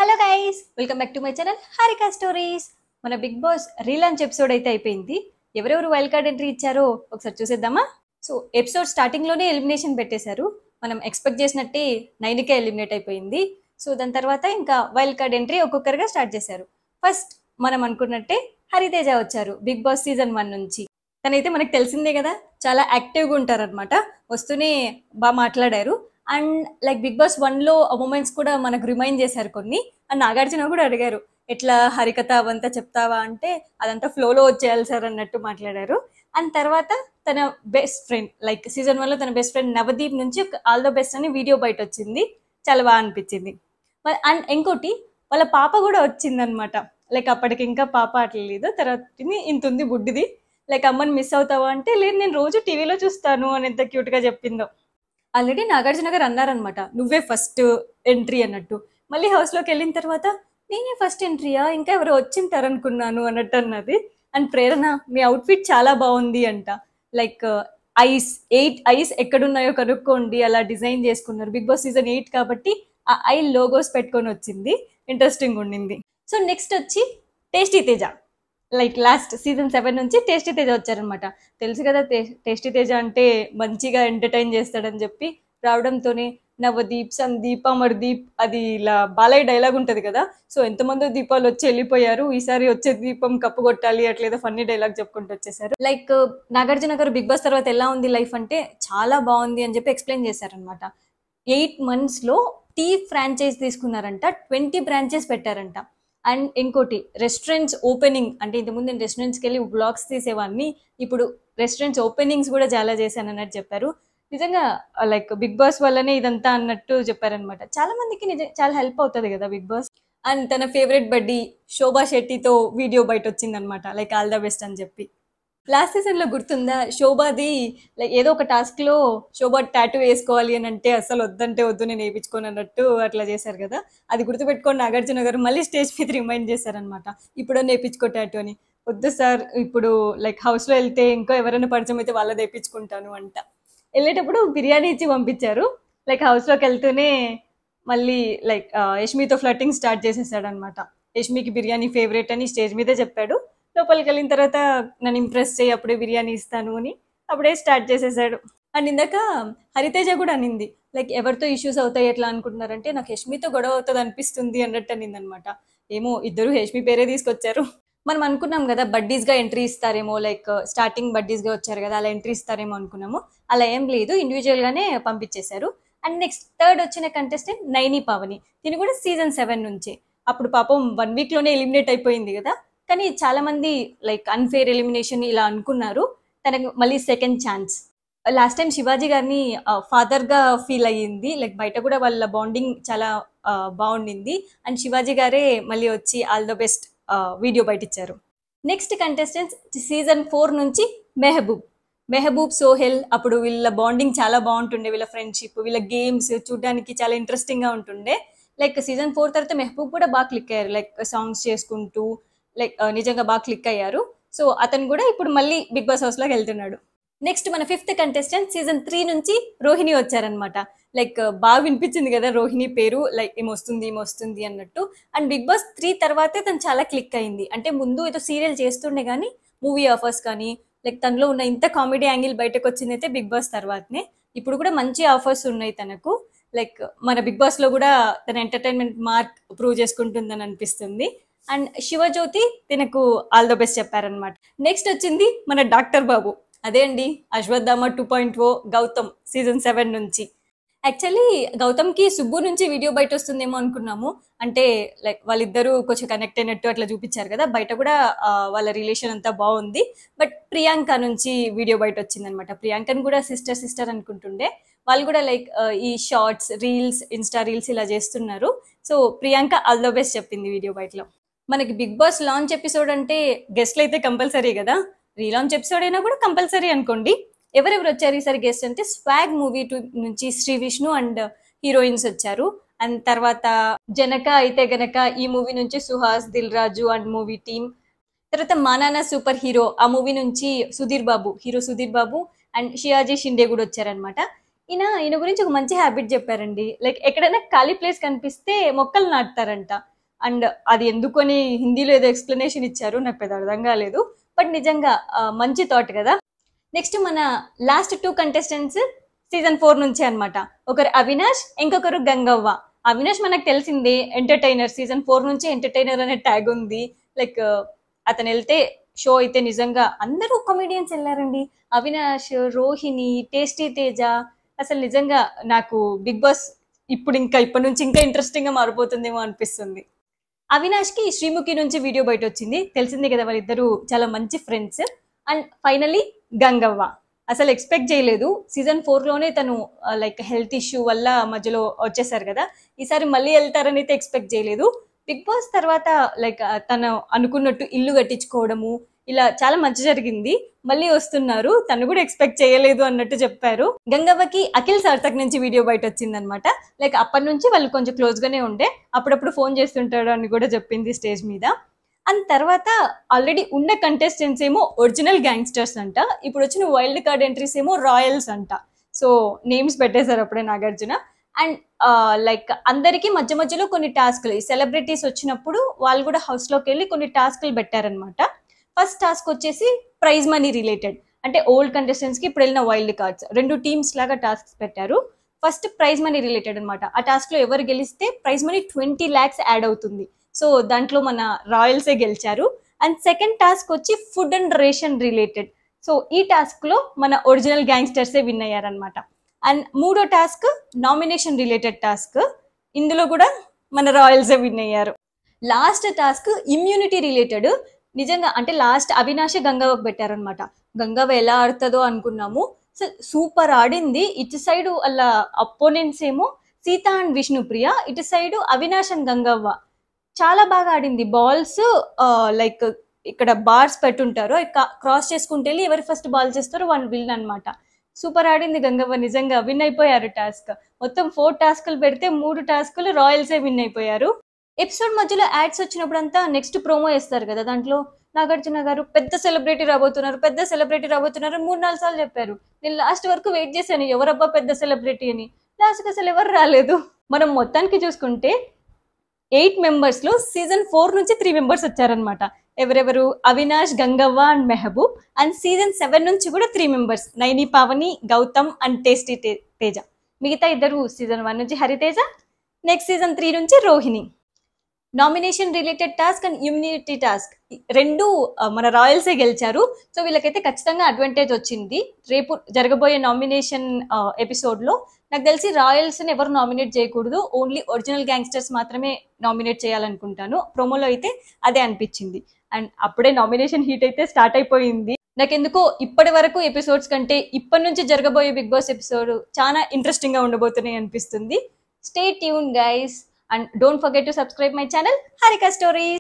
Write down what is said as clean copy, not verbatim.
Hello guys, welcome back to my channel Harika stories. మన big boss relaunch episode అయితే అయిపోయింది. ఎవరెవరు వైల్డ్ కార్డ్ ఎంట్రీ ఇచ్చారో ఒకసారి చూసేద్దామా. సో ఎపిసోడ్ స్టార్టింగ్ లోనే ఎలిమినేషన్ పెట్టేశారు. మనం ఎక్స్పెక్ట్ చేసినట్టే నైనికే ఎలిమినేట్ అయిపోయింది. సో దాని తర్వాత ఇంకా వైల్డ్ కార్డ్ ఎంట్రీ ఒక్కొక్కరుగా స్టార్ట్ చేశారు. ఫస్ట్ మనం అనుకున్నట్టే హరితేజ వచ్చారు బిగ్ బాస్ సీజన్ 1 నుంచి. తనైతే మనకు తెలిసిందే కదా, చాలా యాక్టివ్గా ఉంటారనమాట. వస్తూనే బాగా మాట్లాడారు. అండ్ లైక్ బిగ్ బాస్ 1లో మూమెంట్స్ కూడా మనకు రిమైండ్ చేశారు కొన్ని. అండ్ నాగార్జున కూడా అడిగారు, ఎట్లా హరికథ అవంతా చెప్తావా అంటే అదంతా ఫ్లోలో వచ్చేయాలి సార్ అన్నట్టు మాట్లాడారు. అండ్ తర్వాత తన బెస్ట్ ఫ్రెండ్, లైక్ సీజన్ 1లో తన బెస్ట్ ఫ్రెండ్ నవదీప్ నుంచి ఆల్ ద బెస్ట్ అని వీడియో బయట వచ్చింది. చాలా బాగా అనిపించింది. అండ్ ఇంకోటి, వాళ్ళ పాప కూడా వచ్చిందనమాట. లైక్ అప్పటికి ఇంకా పాప అట్లా లేదు, తర్వాత ఇంత ఉంది బుడ్డిది. లైక్ అమ్మని మిస్ అవుతావా అంటే లేదు, నేను రోజు టీవీలో చూస్తాను అని ఎంత క్యూట్గా చెప్పిందో. ఆల్రెడీ నాగార్జున గారు అన్నారనమాట, నువ్వే ఫస్ట్ ఎంట్రీ అన్నట్టు. మళ్ళీ హౌస్లోకి వెళ్ళిన తర్వాత నేనే ఫస్ట్ ఎంట్రీయా, ఇంకా ఎవరు వచ్చింటారు అనుకున్నాను అన్నట్టు అన్నది. అండ్ ప్రేరణ, మీ అవుట్ఫిట్ చాలా బాగుంది అంట. లైక్ ఐస్ 8 ఐస్ ఎక్కడున్నాయో కనుక్కోండి, అలా డిజైన్ చేసుకున్నారు. బిగ్ బాస్ సీజన్ 8 కాబట్టి ఆ ఐ లోగోస్ పెట్టుకొని వచ్చింది. ఇంట్రెస్టింగ్ ఉండింది. సో నెక్స్ట్ వచ్చి tasty Teja. Like last season 7 నుంచి టేస్టీ తేజ వచ్చారనమాట. తెలుసు కదా, టేస్టీ తేజ అంటే మంచిగా ఎంటర్టైన్ చేస్తాడని చెప్పి రావడంతోనే నవదీప్, సందీప్, అమర్దీప్, అది ఇలా బాలయ్య డైలాగ్ ఉంటుంది కదా, సో ఎంతమందో దీపాలు వచ్చి వెళ్ళిపోయారు, ఈసారి వచ్చే దీపం కప్పు కొట్టాలి అట్లేదో ఫన్నీ డైలాగ్ చెప్పుకుంటూ వచ్చేసారు. లైక్ నాగార్జున గారు బిగ్ బాస్ తర్వాత ఎలా ఉంది లైఫ్ అంటే చాలా బాగుంది అని చెప్పి ఎక్స్ప్లెయిన్ చేశారనమాట. 8 monthsలో టీ ఫ్రాంచైజ్ తీసుకున్నారంట, 20 బ్రాంచెస్ పెట్టారంట. అండ్ ఇంకోటి, రెస్టారెంట్స్ ఓపెనింగ్ అంటే ఇంతకుముందు నేను రెస్టారెంట్స్కి వెళ్ళి బ్లాగ్స్ తీసేవాడిని, ఇప్పుడు రెస్టారెంట్స్ ఓపెనింగ్స్ కూడా చాలా చేశాను అన్నట్టు చెప్పారు. నిజంగా లైక్ బిగ్ బాస్ వల్లనే ఇదంతా అన్నట్టు చెప్పారనమాట. చాలా మందికి చాలా హెల్ప్ అవుతుంది కదా బిగ్ బాస్. అండ్ తన ఫేవరెట్ బడ్డీ శోభా శెట్టితో వీడియో బయట వచ్చిందనమాట, లైక్ ఆల్ ద బెస్ట్ అని చెప్పి. లాస్ట్ సీజన్లో గుర్తుందా, శోభాది లైక్ ఏదో ఒక టాస్క్లో శోభా టాటూ వేసుకోవాలి అని అంటే అసలు వద్దంటే వద్దు, నేను వేయించుకోను అన్నట్టు అట్లా చేశారు కదా. అది గుర్తుపెట్టుకొని నాగార్జున గారు మళ్ళీ స్టేజ్ మీద రిమైండ్ చేశారనమాట, ఇప్పుడు నేర్పించుకో టాటూ అని. వద్దు సార్, ఇప్పుడు లైక్ హౌస్లో వెళ్తే ఇంకా ఎవరైనా పరిచయం అయితే వాళ్ళది వేయించుకుంటాను అంట. వెళ్ళేటప్పుడు బిర్యానీ ఇచ్చి పంపించారు. లైక్ హౌస్లోకి వెళ్తూనే మళ్ళీ లైక్ యష్మితో ఫ్లర్టింగ్ స్టార్ట్ చేసేసాడు అనమాట. యష్మికి బిర్యానీ ఫేవరెట్ అని స్టేజ్ మీదే చెప్పాడు. లోపలికి వెళ్ళిన తర్వాత నన్ను ఇంప్రెస్ చేయి, అప్పుడే బిర్యానీ ఇస్తాను అని అప్పుడే స్టార్ట్ చేసేసాడు. అండ్ ఇందాక హరితేజ కూడా అనింది, లైక్ ఎవరితో ఇష్యూస్ అవుతాయి ఎట్లా అనుకుంటున్నారంటే నాకు యష్మితో గొడవ అవుతుంది అనిపిస్తుంది అన్నట్టు అనింది అనమాట. ఏమో, ఇద్దరు యష్మి పేరే తీసుకొచ్చారు. మనం అనుకున్నాం కదా బడ్డీస్గా ఎంట్రీ ఇస్తారేమో, లైక్ స్టార్టింగ్ బడ్డీస్గా వచ్చారు కదా అలా ఎంట్రీ ఇస్తారేమో అనుకున్నాము. అలా ఏం లేదు, ఇండివిజువల్గానే పంపించేశారు. అండ్ నెక్స్ట్ థర్డ్ వచ్చిన కంటెస్టెంట్ నైని పావని. తిని కూడా సీజన్ 7 నుంచే. అప్పుడు పాపం 1 weekలోనే ఎలిమినేట్ అయిపోయింది కదా, కానీ చాలా మంది లైక్ అన్ఫేర్ ఎలిమినేషన్ ఇలా అనుకున్నారు. తనకు మళ్ళీ second chance. Last time Shivaji గారిని ఫాదర్గా ఫీల్ అయ్యింది. లైక్ బయట కూడా వాళ్ళ బాండింగ్ చాలా బాగుండింది. అండ్ శివాజీ గారే మళ్ళీ వచ్చి ఆల్ ద బెస్ట్ వీడియో బయట ఇచ్చారు. నెక్స్ట్ కంటెస్టెంట్స్ సీజన్ 4 నుంచి మెహబూబ్ సోహెల్. అప్పుడు వీళ్ళ బాండింగ్ చాలా బాగుంటుండే, వీళ్ళ ఫ్రెండ్షిప్, వీళ్ళ గేమ్స్ చూడడానికి చాలా ఇంట్రెస్టింగ్గా ఉంటుండే. లైక్ సీజన్ 4 తర్వాత మెహబూబ్ కూడా బాగా క్లిక్ అయ్యారు, లైక్ సాంగ్స్ చేసుకుంటూ లైక్ నిజంగా బాగా క్లిక్ అయ్యారు. సో అతను కూడా ఇప్పుడు మళ్ళీ బిగ్ బాస్ హౌస్లోకి వెళ్తున్నాడు. నెక్స్ట్ మన 5th కంటెస్టెంట్ సీజన్ 3 నుంచి రోహిణి వచ్చారనమాట. లైక్ బాగా వినిపించింది కదా రోహిణి పేరు, లైక్ ఏమొస్తుంది అన్నట్టు. అండ్ బిగ్ బాస్ 3 తర్వాతే తను చాలా క్లిక్ అయింది. అంటే ముందు ఏదో సీరియల్ చేస్తుండే కానీ మూవీ ఆఫర్స్ కానీ లైక్ తనలో ఉన్న ఇంత కామెడీ యాంగిల్ బయటకు వచ్చింది అయితే బిగ్ బాస్ తర్వాతనే. ఇప్పుడు కూడా మంచి ఆఫర్స్ ఉన్నాయి తనకు. లైక్ మన బిగ్ బాస్లో కూడా తన ఎంటర్టైన్మెంట్ మార్క్ ప్రూవ్ చేసుకుంటుందని అనిపిస్తుంది. అండ్ శివజ్యోతి తినకు ఆల్ ద బెస్ట్ చెప్పారనమాట. నెక్స్ట్ వచ్చింది మన డాక్టర్ బాబు. అదే అండి, అశ్వత్థామ 2.0 గౌతమ్ సీజన్ 7 నుంచి. యాక్చువల్లీ గౌతమ్కి సుబ్బు నుంచి వీడియో బయట వస్తుందేమో అనుకున్నాము. అంటే లైక్ వాళ్ళిద్దరూ కొంచెం కనెక్ట్ అయినట్టు అట్లా చూపించారు కదా, బయట కూడా వాళ్ళ రిలేషన్ అంతా బాగుంది. బట్ ప్రియాంక నుంచి వీడియో బయట వచ్చిందనమాట. ప్రియాంకని కూడా సిస్టర్ అనుకుంటుండే. వాళ్ళు కూడా లైక్ ఈ షార్ట్స్, రీల్స్, ఇన్స్టా రీల్స్ ఇలా చేస్తున్నారు. So Priyanka all the best చెప్పింది వీడియో బయటలో. మనకి బిగ్ బాస్ లాంచ్ ఎపిసోడ్ అంటే గెస్ట్లు అయితే కంపల్సరీ కదా, రీలాంచ్ ఎపిసోడ్ అయినా కూడా కంపల్సరీ అనుకోండి. ఎవరెవరు వచ్చారు ఈసారి గెస్ట్ అంటే స్వాగ్ మూవీ నుంచి శ్రీ విష్ణు అండ్ హీరోయిన్స్ వచ్చారు. అండ్ తర్వాత జనక అయితే గనక ఈ మూవీ నుంచి Suhas, Dil Raju and movie team. తర్వాత మానానా సూపర్ హీరో ఆ మూవీ నుంచి హీరో సుధీర్ బాబు అండ్ షియాజీ షిండే కూడా వచ్చారనమాట. ఈయన గురించి ఒక మంచి హ్యాబిట్ చెప్పారండి. లైక్ ఎక్కడైనా ఖాళీ ప్లేస్ కనిపిస్తే మొక్కలు నాటుతారంట. అండ్ అది ఎందుకని హిందీలో ఏదో ఎక్స్ప్లెనేషన్ ఇచ్చారు, నాకు పెద్ద అర్థం కాలేదు. బట్ నిజంగా మంచి థాట్ కదా. నెక్స్ట్ మన లాస్ట్ 2 కంటెస్టెంట్స్ సీజన్ 4 నుంచే అన్నమాట. ఒకరు అవినాష్, ఇంకొకరు గంగవ్వ. అవినాష్ మనకు తెలిసిందే ఎంటర్టైనర్, సీజన్ 4 నుంచి ఎంటర్టైనర్ అనే ట్యాగ్ ఉంది. లైక్ అతను వెళ్తే షో అయితే నిజంగా అందరూ కామెడియన్స్ వెళ్ళారండి. అవినాష్, రోహిణి, టేస్టీ తేజ. అసలు నిజంగా నాకు బిగ్ బాస్ ఇప్పటి నుంచి ఇంకా ఇంట్రెస్టింగ్ గా మారిపోతుందేమో అనిపిస్తుంది. అవినాష్ కి శ్రీముఖి నుంచి వీడియో బయట వచ్చింది, తెలిసిందే కదా, వాళ్ళిద్దరూ చాలా మంచి ఫ్రెండ్స్. And finally Gangavva. అసలు ఎక్స్పెక్ట్ చేయలేదు, సీజన్ 4 లోనే తను లైక్ హెల్త్ ఇష్యూ వల్ల మధ్యలో వచ్చేసారు కదా, ఈసారి మళ్ళీ వెళ్తారని అయితే ఎక్స్పెక్ట్ చేయలేదు. బిగ్ బాస్ తర్వాత లైక్ తను అనుకున్నట్టు ఇల్లు కట్టించుకోవడము ఇలా చాలా మంచి జరిగింది. మళ్ళీ వస్తున్నారు, తను కూడా ఎక్స్పెక్ట్ చేయలేదు అన్నట్టు చెప్పారు. గంగవ్వకి అఖిల్ సార్థక్ నుంచి వీడియో బయట వచ్చిందనమాట. లైక్ అప్పటి నుంచి వాళ్ళు కొంచెం క్లోజ్ గానే ఉండే, అప్పుడప్పుడు ఫోన్ చేస్తుంటాడు అని కూడా చెప్పింది స్టేజ్ మీద. అండ్ తర్వాత ఆల్రెడీ ఉన్న కంటెస్టెంట్స్ ఏమో ఒరిజినల్ గ్యాంగ్స్టర్స్ అంట, ఇప్పుడు వచ్చిన వైల్డ్ కార్డ్ ఎంట్రీస్ ఏమో రాయల్స్ అంట. సో నేమ్స్ పెట్టేశారు అప్పుడే నాగార్జున. అండ్ లైక్ అందరికీ మధ్య మధ్యలో కొన్ని టాస్క్లు, ఈ సెలబ్రిటీస్ వచ్చినప్పుడు వాళ్ళు కూడా హౌస్లోకి వెళ్ళి కొన్ని టాస్క్లు పెట్టారనమాట. ఫస్ట్ టాస్క్ వచ్చేసి ప్రైజ్ మనీ రిలేటెడ్, అంటే ఓల్డ్ కంటెస్టెంట్స్ కి ఇప్పుడు వెళ్ళిన వైల్డ్ కార్డ్స్ 2 టీమ్స్ లాగా టాస్క్స్ పెట్టారు. ఫస్ట్ ప్రైజ్ మనీ రిలేటెడ్ అనమాట. ఆ టాస్క్ లో ఎవరు గెలిస్తే ప్రైజ్ మనీ 20 lakhs యాడ్ అవుతుంది. సో దాంట్లో మన రాయల్సే గెలిచారు. అండ్ సెకండ్ టాస్క్ వచ్చి food and ration related. So ఈ టాస్క్ లో మన ఒరిజినల్ గ్యాంగ్స్టర్సే విన్ అయ్యారనమాట. అండ్ మూడో టాస్క్ నామినేషన్ రిలేటెడ్ టాస్క్, ఇందులో కూడా మన రాయల్సే విన్ అయ్యారు. Last task immunity related. నిజంగా అంటే లాస్ట్ అవినాష్ గంగవ్వకు పెట్టారనమాట. గంగవ్వ ఎలా ఆడుతుందో అనుకున్నాము, సూపర్ ఆడింది. ఇటు సైడ్ వాళ్ళ అపోనెంట్స్ ఏమో సీత అండ్ విష్ణుప్రియ, ఇటు సైడ్ అవినాష్ అండ్ గంగవ్వ. చాలా బాగా ఆడింది. బాల్స్ లైక్ ఇక్కడ బార్స్ పెట్టుంటారు, క్రాస్ చేసుకుంటే వెళ్ళి ఎవరు ఫస్ట్ బాల్ చేస్తారో వాళ్ళు విన్ అనమాట. సూపర్ ఆడింది గంగవ్వ, నిజంగా విన్ అయిపోయారు టాస్క్. మొత్తం 4 టాస్కులు పెడితే 3 టాస్కులు రాయల్సే విన్ అయిపోయారు. ఎపిసోడ్ మధ్యలో యాడ్స్ వచ్చినప్పుడంతా నెక్స్ట్ ప్రోమో వేస్తారు కదా, దాంట్లో నాగార్జున గారు పెద్ద సెలబ్రిటీ రాబోతున్నారు 3-4 సార్లు చెప్పారు. నేను లాస్ట్ వరకు వెయిట్ చేశాను, ఎవరబ్బా పెద్ద సెలబ్రిటీ అని. లాస్ట్కి అసలు ఎవరు రాలేదు. మనం మొత్తానికి చూసుకుంటే 8 మెంబర్స్ లో సీజన్ 4 నుంచి 3 మెంబర్స్ వచ్చారనమాట. ఎవరెవరు? Avinash, Gangavva and Mehboob. And season 7 నుంచి కూడా 3 members, Naini, Pavani, Gautam and tasty Teja. మిగతా ఇద్దరు సీజన్ 1 నుంచి హరితేజ, నెక్స్ట్ సీజన్ 3 నుంచి Rohini. Nomination related task and immunity task 2 మన రాయల్సే గెలిచారు. సో వీళ్ళకైతే ఖచ్చితంగా అడ్వాంటేజ్ వచ్చింది. రేపు జరగబోయే నామినేషన్ ఎపిసోడ్ లో నాకు తెలిసి రాయల్స్ ని ఎవరు నామినేట్ చేయకూడదు, ఓన్లీ ఒరిజినల్ గ్యాంగ్స్టర్స్ మాత్రమే నామినేట్ చేయాలనుకుంటాను. ప్రోమోలో అయితే అదే అనిపించింది. అండ్ అప్పుడే నామినేషన్ హీట్ అయితే స్టార్ట్ అయిపోయింది. నాకెందుకో ఇప్పటి వరకు ఎపిసోడ్స్ కంటే ఇప్పటి నుంచి జరగబోయే బిగ్ బాస్ ఎపిసోడ్ చాలా ఇంట్రెస్టింగ్ గా ఉండబోతున్నాయి అనిపిస్తుంది. Stay tune guys. And don't forget to subscribe my channel, Harika Stories.